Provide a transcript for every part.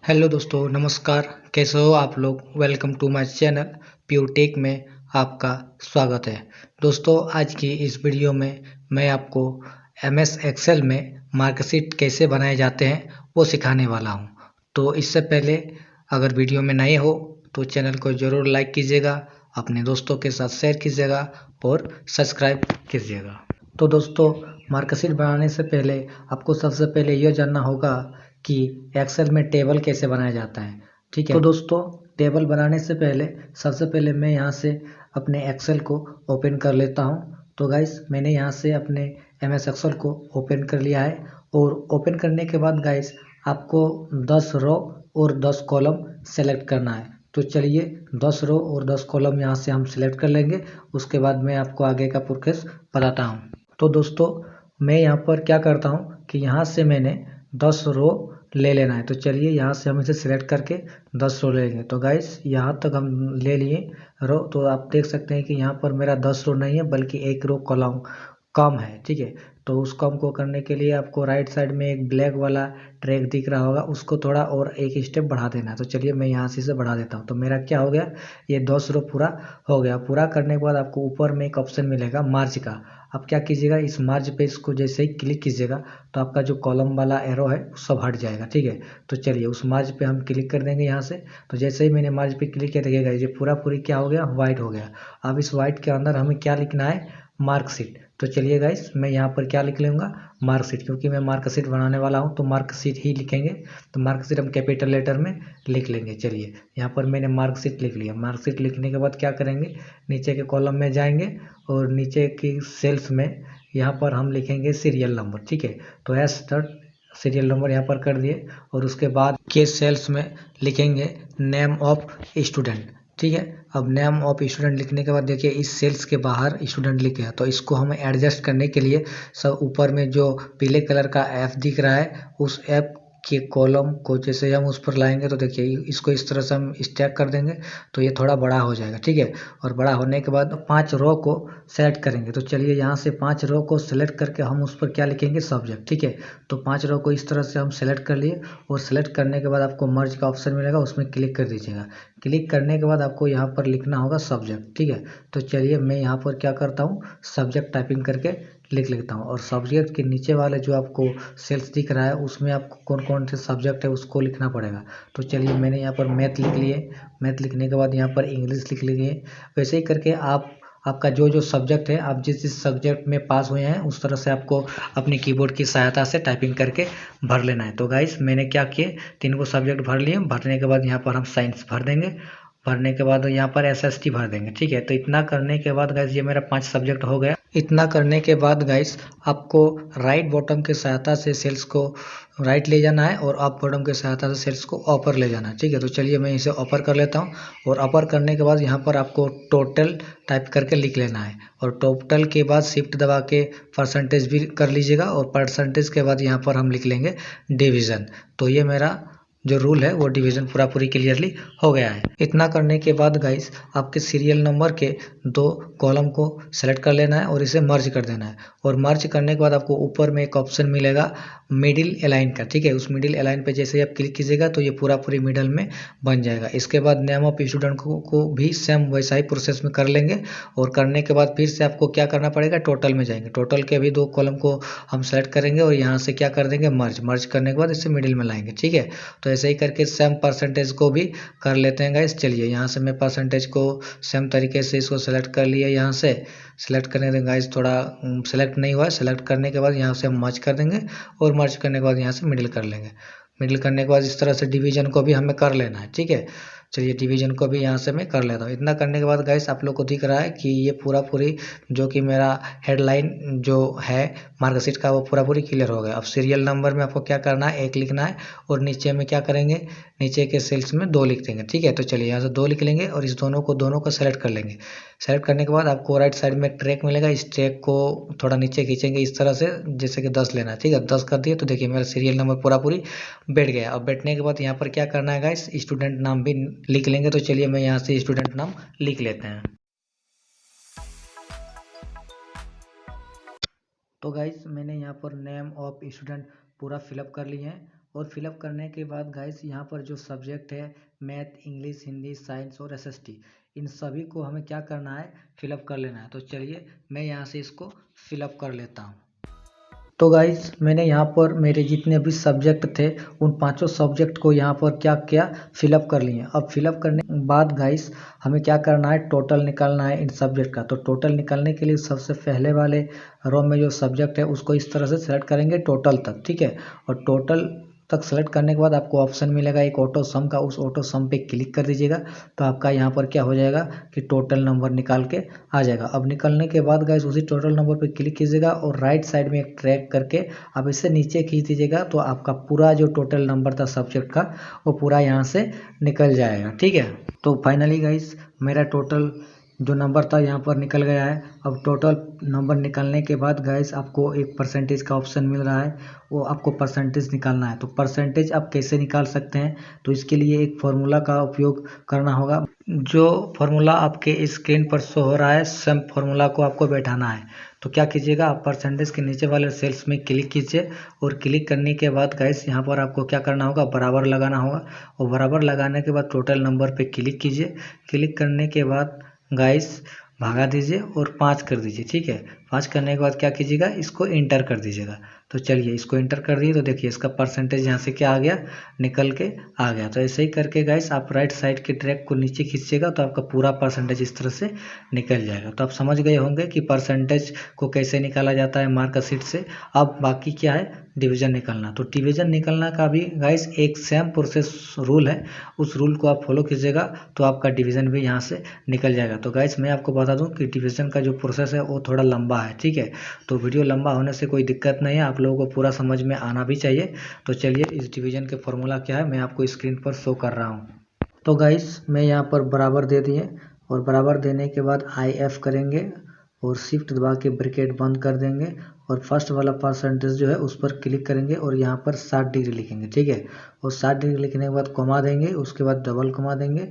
Hello दोस्तों, नमस्कार। कैसे हो आप लोग? वेलकम टू माय चैनल प्योरटेक में आपका स्वागत है। दोस्तों, आज की इस वीडियो में मैं आपको एमएस एक्सेल में मार्कशीट कैसे बनाए जाते हैं वो सिखाने वाला हूं। तो इससे पहले अगर वीडियो में नए हो तो चैनल को ज़रूर लाइक कीजिएगा, अपने दोस्तों के साथ शेयर कीजिएगा और सब्सक्राइब कीजिएगा। तो दोस्तों, मार्कशीट बनाने से पहले आपको सबसे पहले यह जानना होगा कि एक्सेल में टेबल कैसे बनाया जाता है। ठीक है, तो दोस्तों, टेबल बनाने से पहले सबसे पहले मैं यहाँ से अपने एक्सेल को ओपन कर लेता हूँ। तो गाइस, मैंने यहाँ से अपने एमएस एक्सेल को ओपन कर लिया है और ओपन करने के बाद गाइस आपको 10 रो और 10 कॉलम सेलेक्ट करना है। तो चलिए 10 रो और 10 कॉलम यहाँ से हम सेलेक्ट कर लेंगे। उसके बाद मैं आपको आगे का प्रोसेस बताता हूँ। तो दोस्तों, मैं यहाँ पर क्या करता हूँ कि यहाँ से मैंने 10 रो ले लेना है। तो चलिए यहाँ से हम इसे सिलेक्ट करके 10 रो ले लेंगे। तो गाइस, यहाँ तक हम ले लिए रो। तो आप देख सकते हैं कि यहाँ पर मेरा 10 रो नहीं है बल्कि एक रो कॉलम कम है। ठीक है, तो उस कम को करने के लिए आपको राइट साइड में एक ब्लैक वाला ट्रैक दिख रहा होगा, उसको थोड़ा और एक स्टेप बढ़ा देना है। तो चलिए मैं यहाँ से इसे बढ़ा देता हूँ। तो मेरा क्या हो गया, ये 10 रो पूरा हो गया। पूरा करने के बाद आपको ऊपर में एक ऑप्शन मिलेगा मार्ज का। आप क्या कीजिएगा, इस मार्ज पे इसको जैसे ही क्लिक कीजिएगा तो आपका जो कॉलम वाला एरो है वो सब हट जाएगा। ठीक है, तो चलिए उस मार्ज पे हम क्लिक कर देंगे यहाँ से। तो जैसे ही मैंने मार्ज पे क्लिक किया, देखिएगा ये पूरा पूरी क्या हो गया, व्हाइट हो गया। अब इस व्हाइट के अंदर हमें क्या लिखना है, मार्कशीट। तो चलिए गाइस, मैं यहाँ पर क्या लिख लूँगा, मार्कशीट, क्योंकि मैं मार्कशीट बनाने वाला हूँ तो मार्कशीट ही लिखेंगे। तो मार्कशीट हम कैपिटल लेटर में लिख लेंगे। चलिए यहाँ पर मैंने मार्कशीट लिख लिया। मार्कशीट लिखने के बाद क्या करेंगे, नीचे के कॉलम में जाएंगे और नीचे की सेल्स में यहाँ पर हम लिखेंगे सीरियल नंबर। ठीक है, तो एस थर्ड सीरियल नंबर यहाँ पर कर दिए और उसके बाद के सेल्स में लिखेंगे नेम ऑफ स्टूडेंट। ठीक है, अब नेम ऑफ स्टूडेंट लिखने के बाद देखिए इस सेल्स के बाहर स्टूडेंट लिखे हैं। तो इसको हमें एडजस्ट करने के लिए सब ऊपर में जो पीले कलर का एफ दिख रहा है, उस एफ के कॉलम को जैसे हम उस पर लाएंगे तो देखिए इसको इस तरह से हम स्टैक कर देंगे तो ये थोड़ा बड़ा हो जाएगा। ठीक है, और बड़ा होने के बाद 5 रो को सेलेक्ट करेंगे। तो चलिए यहाँ से 5 रो को सेलेक्ट करके हम उस पर क्या लिखेंगे, सब्जेक्ट। ठीक है, तो 5 रो को इस तरह से हम सेलेक्ट कर लिए और सेलेक्ट करने के बाद आपको मर्ज का ऑप्शन मिलेगा, उसमें क्लिक कर दीजिएगा। क्लिक करने के बाद आपको यहाँ पर लिखना होगा सब्जेक्ट। ठीक है, तो चलिए मैं यहाँ पर क्या करता हूँ, सब्जेक्ट टाइपिंग करके लिख लेता हूँ। और सब्जेक्ट के नीचे वाले जो आपको सेल्स दिख रहा है उसमें आपको कौन कौन से सब्जेक्ट है उसको लिखना पड़ेगा। तो चलिए मैंने यहाँ पर मैथ लिख लिए। मैथ लिखने के बाद यहाँ पर इंग्लिश लिख लिए। वैसे ही करके आपका जो जो सब्जेक्ट है, आप जिस जिस सब्जेक्ट में पास हुए हैं उस तरह से आपको अपने कीबोर्ड की सहायता से टाइपिंग करके भर लेना है। तो गाइस, मैंने क्या किए, 3 को सब्जेक्ट भर लिए। भरने के बाद यहाँ पर हम साइंस भर देंगे। भरने के बाद यहाँ पर एसएसटी भर देंगे। ठीक है, तो इतना करने के बाद गाइस ये मेरा 5 सब्जेक्ट हो गया। इतना करने के बाद गाइस आपको राइट बॉटम की सहायता से सेल्स को राइट ले जाना है और अप बॉटम की सहायता से सेल्स को अपर ले जाना है। ठीक है, तो चलिए मैं इसे अपर कर लेता हूँ। और अपर करने के बाद यहाँ पर आपको टोटल टाइप करके लिख लेना है। और टोटल के बाद शिफ्ट दबा के परसेंटेज भी कर लीजिएगा और परसेंटेज के बाद यहाँ पर हम लिख लेंगे डिवीज़न। तो ये मेरा जो रूल है वो डिवीज़न पूरा पूरी क्लियरली हो गया है। इतना करने के बाद गाइस आपके सीरियल नंबर के 2 कॉलम को सेलेक्ट कर लेना है और इसे मर्ज कर देना है। और मर्ज करने के बाद आपको ऊपर में एक ऑप्शन मिलेगा मिडिल अलाइन का। ठीक है, उस मिडिल अलाइन पे जैसे ही आप क्लिक कीजिएगा तो ये पूरा पूरी मिडल में बन जाएगा। इसके बाद नेम ऑफ स्टूडेंट को भी सेम वैसा ही प्रोसेस में कर लेंगे। और करने के बाद फिर से आपको क्या करना पड़ेगा, टोटल में जाएंगे। टोटल के भी 2 कॉलम को हम सेलेक्ट करेंगे और यहाँ से क्या कर देंगे, मर्ज। मर्ज करने के बाद इसे मिडिल में लाएंगे। ठीक है, तो ऐसे ही करके सेम परसेंटेज को भी कर लेते हैं गाइस। चलिए यहाँ से मैं परसेंटेज को सेम तरीके से इसको सेलेक्ट कर लिया। यहाँ से सेलेक्ट करने देंगे गाइस, थोड़ा सेलेक्ट नहीं हुआ है। सेलेक्ट करने के बाद यहाँ से हम मर्ज कर देंगे और मर्ज करने के बाद यहाँ से मिडिल कर लेंगे। मिडिल करने के बाद इस तरह से डिवीजन को भी हमें कर लेना है। ठीक है, चलिए डिवीजन को भी यहाँ से मैं कर लेता हूँ। इतना करने के बाद गाइस आप लोग को दिख रहा है कि ये पूरा पूरी जो कि मेरा हेडलाइन जो है मार्कशीट का वो पूरा पूरी क्लियर हो गया। अब सीरियल नंबर में आपको क्या करना है, 1 लिखना है और नीचे में क्या करेंगे, नीचे के सेल्स में 2 लिख देंगे। ठीक है, तो चलिए यहाँ से 2 लिख लेंगे और इस दोनों को सेलेक्ट कर लेंगे। सेलेक्ट करने के बाद आपको राइट साइड में ट्रैक मिलेगा। इस ट्रैक को थोड़ा नीचे खींचेंगे इस तरह से, जैसे कि 10 लेना है। ठीक है, 10 कर दिए तो देखिए मेरा सीरियल नंबर पूरा पूरी बैठ गया। अब बैठने के बाद यहाँ पर क्या करना है गाइस, स्टूडेंट नाम भी लिख लेंगे। तो चलिए मैं यहाँ से स्टूडेंट नाम लिख लेते हैं। तो गाइस मैंने यहाँ पर नेम ऑफ स्टूडेंट पूरा फिलअप कर लिए हैं और फिलअप करने के बाद गाइस यहाँ पर जो सब्जेक्ट है मैथ, इंग्लिश, हिंदी, साइंस और एसएसटी, इन सभी को हमें क्या करना है, फिलअप कर लेना है। तो चलिए मैं यहाँ से इसको फिलअप कर लेता हूँ। तो गाइस मैंने यहाँ पर मेरे जितने भी सब्जेक्ट थे उन पांचों सब्जेक्ट को यहाँ पर क्या किया, फिलअप कर लिए। अब फिलअप करने के बाद गाइस हमें क्या करना है, टोटल निकालना है इन सब्जेक्ट का। तो टोटल निकालने के लिए सबसे पहले वाले रो में जो सब्जेक्ट है उसको इस तरह से सेलेक्ट करेंगे टोटल तक, ठीक है। और टोटल तक सेलेक्ट करने के बाद आपको ऑप्शन मिलेगा एक ऑटो सम का, उस ऑटो सम पे क्लिक कर दीजिएगा। तो आपका यहाँ पर क्या हो जाएगा कि टोटल नंबर निकाल के आ जाएगा। अब निकलने के बाद गाइस उसी टोटल नंबर पे क्लिक कीजिएगा और राइट साइड में एक ट्रैक करके अब इसे नीचे खींच दीजिएगा। तो आपका पूरा जो टोटल नंबर था सब्जेक्ट का वो पूरा यहाँ से निकल जाएगा, ठीक है। तो फाइनली गाइस मेरा टोटल जो नंबर था यहाँ पर निकल गया है। अब टोटल नंबर निकलने के बाद गाइस आपको एक परसेंटेज का ऑप्शन मिल रहा है, वो आपको परसेंटेज निकालना है। तो परसेंटेज आप कैसे निकाल सकते हैं, तो इसके लिए एक फार्मूला का उपयोग करना होगा। जो फार्मूला आपके स्क्रीन पर शो हो रहा है सेम फार्मूला को आपको बैठाना है। तो क्या कीजिएगा, आप परसेंटेज के नीचे वाले सेल्स में क्लिक कीजिए और क्लिक करने के बाद गाइस यहाँ पर आपको क्या करना होगा, बराबर लगाना होगा। और बराबर लगाने के बाद टोटल नंबर पे क्लिक कीजिए। क्लिक करने के बाद गाइस भागा दीजिए और 5 कर दीजिए, ठीक है। 5 करने के बाद क्या कीजिएगा, इसको इंटर कर दीजिएगा। तो चलिए इसको इंटर कर दिए तो देखिए इसका परसेंटेज यहाँ से क्या आ गया, निकल के आ गया। तो ऐसे ही करके गाइस आप राइट साइड के ट्रैक को नीचे खींचिएगा तो आपका पूरा परसेंटेज इस तरह से निकल जाएगा। तो आप समझ गए होंगे कि परसेंटेज को कैसे निकाला जाता है मार्कशीट से। अब बाकी क्या है, डिवीजन निकलना। तो डिवीजन निकलना का भी गाइस एक सेम प्रोसेस रूल है, उस रूल को आप फॉलो कीजिएगा तो आपका डिवीजन भी यहाँ से निकल जाएगा। तो गाइस मैं आपको बता दूं कि डिवीजन का जो प्रोसेस है वो थोड़ा लंबा है, ठीक है। तो वीडियो लंबा होने से कोई दिक्कत नहीं है, आप लोगों को पूरा समझ में आना भी चाहिए। तो चलिए इस डिवीजन के फॉर्मूला क्या है मैं आपको स्क्रीन पर शो कर रहा हूँ। तो गाइस मैं यहाँ पर बराबर दे दिए और बराबर देने के बाद IF करेंगे और शिफ्ट दबा के ब्रैकेट बंद कर देंगे और फर्स्ट वाला परसेंटेज जो है उस पर क्लिक करेंगे और यहाँ पर 60 डिग्री लिखेंगे, ठीक है। और 60 डिग्री लिखने के बाद कॉमा देंगे, उसके बाद डबल कॉमा देंगे,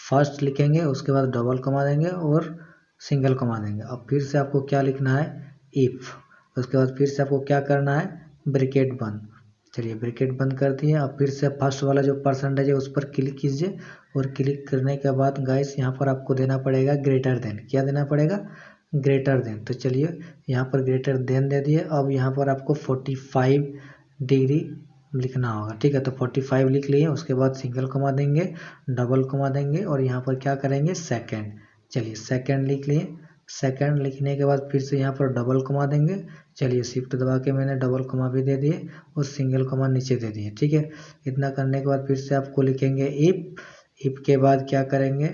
फर्स्ट लिखेंगे, उसके बाद डबल कॉमा देंगे और सिंगल कॉमा देंगे। अब फिर से आपको क्या लिखना है, इफ। उसके बाद फिर से आपको क्या करना है, ब्रैकेट बंद। चलिए ब्रैकेट बंद कर दिए। अब फिर से फर्स्ट वाला जो परसेंटेज है उस पर क्लिक कीजिए और क्लिक करने के बाद गाइस यहाँ पर आपको देना पड़ेगा ग्रेटर देन। क्या देना पड़ेगा, ग्रेटर देन। तो चलिए यहाँ पर ग्रेटर देन दे दिए। अब यहाँ पर आपको 45 डिग्री लिखना होगा, ठीक है। तो 45 लिख लिए, उसके बाद सिंगल कॉमा देंगे, डबल कॉमा देंगे और यहाँ पर क्या करेंगे, सेकंड। चलिए सेकंड लिख लिए। सेकंड लिखने के बाद फिर से यहाँ पर डबल कॉमा देंगे। चलिए शिफ्ट दबा के मैंने डबल कॉमा भी दे दिए और सिंगल कॉमा नीचे दे दिए, ठीक है। इतना करने के बाद फिर से आपको लिखेंगे इफ के बाद क्या करेंगे,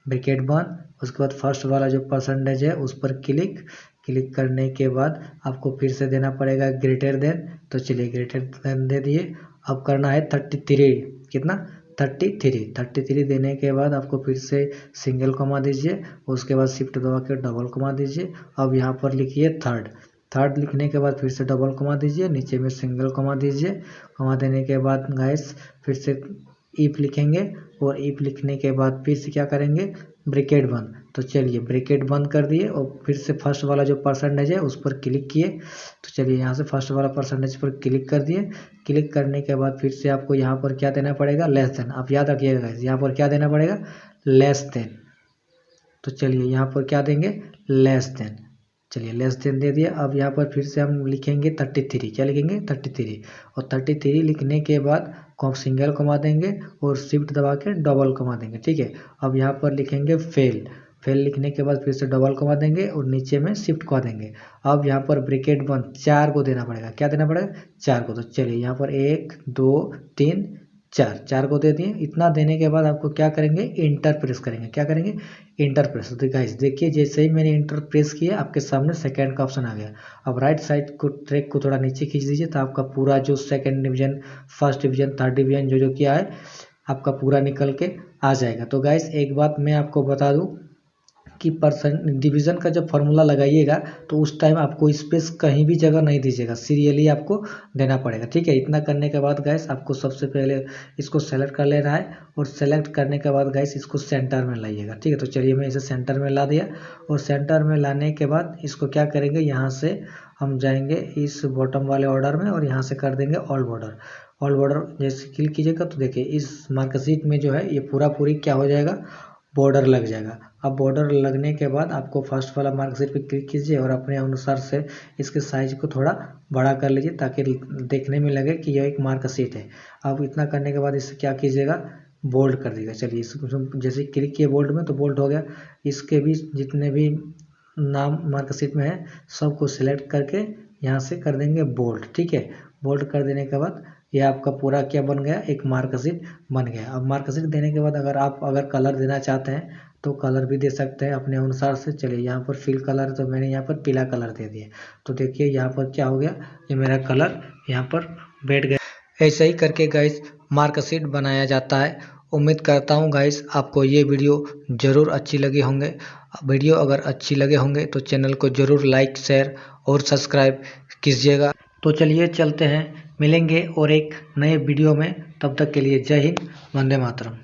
ब्रैकेट बंद। उसके बाद फर्स्ट वाला जो परसेंटेज है उस पर क्लिक करने के बाद आपको फिर से देना पड़ेगा ग्रेटर देन। तो चलिए ग्रेटर देन दे दिए। अब करना है 33, कितना, 33 देने के बाद आपको फिर से सिंगल कॉमा दीजिए, उसके बाद शिफ्ट दबा के डबल कॉमा दीजिए। अब यहाँ पर लिखिए थर्ड लिखने के बाद फिर से डबल कॉमा दीजिए, नीचे में सिंगल कॉमा दीजिए। कॉमा देने के बाद गाइस फिर से इफ लिखेंगे और इफ लिखने के बाद फिर से क्या करेंगे, ब्रैकेट बंद। तो चलिए ब्रैकेट बंद कर दिए और फिर से फर्स्ट वाला जो परसेंटेज है उस पर क्लिक किए। तो चलिए यहाँ से फर्स्ट वाला परसेंटेज पर क्लिक कर दिए। क्लिक करने के बाद फिर से आपको यहाँ पर क्या देना पड़ेगा, लेस देन। आप याद रखिएगा यहाँ पर क्या देना पड़ेगा, लेस देन। तो चलिए यहाँ पर क्या देंगे, लेस देन। चलिए लेस देन दे दिया। अब यहाँ पर फिर से हम लिखेंगे 33। क्या लिखेंगे, 33। और 33 लिखने के बाद सिंगल कॉमा देंगे और शिफ्ट दबा के डबल कॉमा देंगे, ठीक है। अब यहाँ पर लिखेंगे फेल लिखने के बाद फिर से डबल कॉमा देंगे और नीचे में शिफ्ट कॉमा देंगे। अब यहाँ पर ब्रैकेट बंद, 4 को देना पड़ेगा। क्या देना पड़ेगा, 4 को। तो चलिए यहाँ पर 1 2 3 4 को दे दिए। इतना देने के बाद आपको क्या करेंगे, इंटर प्रेस करेंगे। क्या करेंगे, इंटर प्रेस। तो गाइस देखिए जैसे ही मैंने इंटर प्रेस किया आपके सामने सेकंड का ऑप्शन आ गया। अब राइट साइड को ट्रैक को थोड़ा नीचे खींच दीजिए तो आपका पूरा जो second division, first division, third division जो किया है आपका पूरा निकल के आ जाएगा। तो गाइस एक बात मैं आपको बता दूं की परसेंट डिवीज़न का जब फार्मूला लगाइएगा तो उस टाइम आपको स्पेस कहीं भी जगह नहीं दीजिएगा, सीरियली आपको देना पड़ेगा। ठीक है, इतना करने के बाद गाइस आपको सबसे पहले इसको सेलेक्ट कर लेना है और सेलेक्ट करने के बाद गाइस इसको सेंटर में लाइएगा। ठीक है, तो चलिए मैं इसे सेंटर में ला दिया और सेंटर में लाने के बाद इसको क्या करेंगे, यहाँ से हम जाएंगे इस बॉटम वाले ऑर्डर में और यहाँ से कर देंगे ऑल बॉर्डर। ऑल बॉर्डर जैसे क्लिक कीजिएगा तो देखिए इस मार्कशीट में जो है ये पूरी क्या हो जाएगा, बॉर्डर लग जाएगा। अब बॉर्डर लगने के बाद आपको फर्स्ट वाला मार्कशीट पे क्लिक कीजिए और अपने अनुसार से इसके साइज को थोड़ा बड़ा कर लीजिए ताकि देखने में लगे कि यह एक मार्कशीट है। अब इतना करने के बाद इसे क्या कीजिएगा, बोल्ड कर दीजिएगा। चलिए इसको जैसे क्लिक किए बोल्ड में तो बोल्ड हो गया। इसके भी जितने भी नाम मार्कशीट में है सबको सिलेक्ट करके यहाँ से कर देंगे बोल्ड। ठीक है, बोल्ड कर देने के बाद ये आपका पूरा क्या बन गया, एक मार्कशीट बन गया। अब मार्कशीट देने के बाद अगर कलर देना चाहते हैं तो कलर भी दे सकते हैं अपने अनुसार से। चलिए यहाँ पर फिल कलर है तो मैंने यहाँ पर पीला कलर दे दिया, तो देखिए यहाँ पर क्या हो गया, ये मेरा कलर यहाँ पर बैठ गया। ऐसे ही करके गाइस मार्कशीट बनाया जाता है। उम्मीद करता हूँ गाइस आपको ये वीडियो ज़रूर अच्छी लगी होंगे। वीडियो अगर अच्छी लगे होंगे तो चैनल को ज़रूर लाइक, शेयर और सब्सक्राइब कीजिएगा। तो चलिए चलते हैं, मिलेंगे और एक नए वीडियो में। तब तक के लिए जय हिंद, वंदे मातरम।